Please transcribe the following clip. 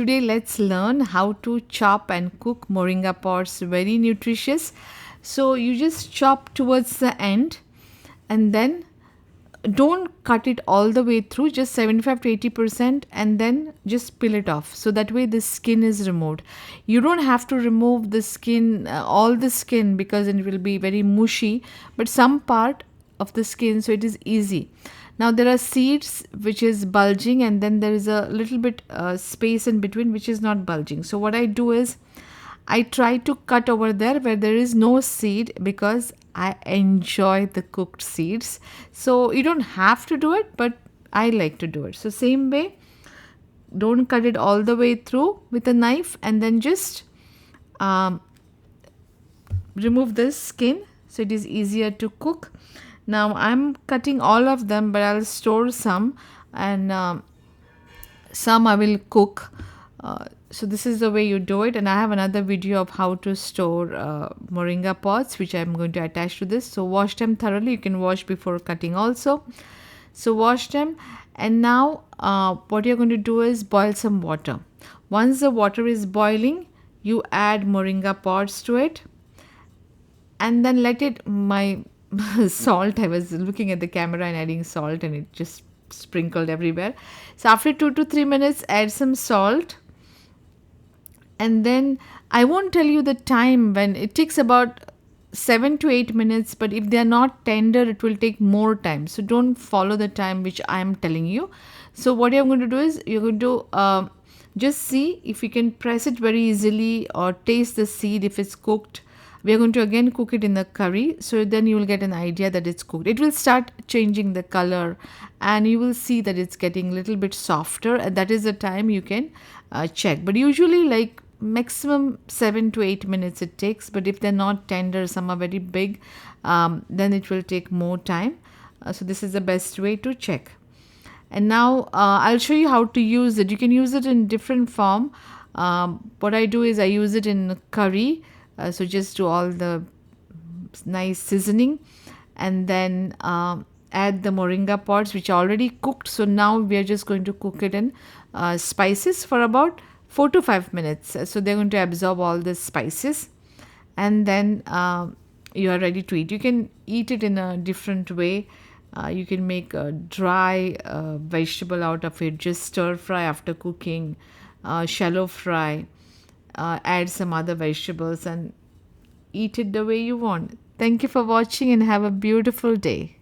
today let's learn how to chop and cook moringa pods. Very nutritious. So you just chop towards the end and then don't cut it all the way through, just 75 to 80%, and then just peel it off. So that way the skin is removed. You don't have to remove the skin, all the skin, because it will be very mushy, but some part of the skin, so it is easy. Now there are seeds which is bulging, and then there is a little bit space in between which is not bulging. So what I do is I try to cut over there where there is no seed, because I enjoy the cooked seeds. So you don't have to do it, but I like to do it. So same way, don't cut it all the way through with a knife, and then just remove the skin so it is easier to cook. Now I'm cutting all of them, but I'll store some, and some I will cook. So this is the way you do it, and I have another video of how to store moringa pods, which I'm going to attach to this. So wash them thoroughly. You can wash before cutting also. So wash them, and now what you're going to do is boil some water. Once the water is boiling, you add moringa pods to it, and then let it salt. I was looking at the camera and adding salt, and it just sprinkled everywhere. So after 2 to 3 minutes, add some salt. And then I won't tell you the time. When it takes about 7 to 8 minutes, but if they are not tender, it will take more time. So don't follow the time which I am telling you. So what you're going to do is you're going to just see if you can press it very easily, or taste the seed if it's cooked. We are going to again cook it in the curry, so then you will get an idea that it's cooked. It will start changing the color, and you will see that it's getting a little bit softer, and that is the time you can check. But usually, like, maximum 7 to 8 minutes it takes. But if they're not tender, some are very big, then it will take more time. So this is the best way to check. And now I'll show you how to use it. You can use it in different form. What I do is I use it in curry. So just do all the nice seasoning, and then add the moringa pods which are already cooked. So now we are just going to cook it in spices for about 4 to 5 minutes. So they're going to absorb all the spices, and then you are ready to eat. You can eat it in a different way. You can make a dry vegetable out of it, just stir fry after cooking, shallow fry, add some other vegetables, and eat it the way you want. Thank you for watching, and have a beautiful day.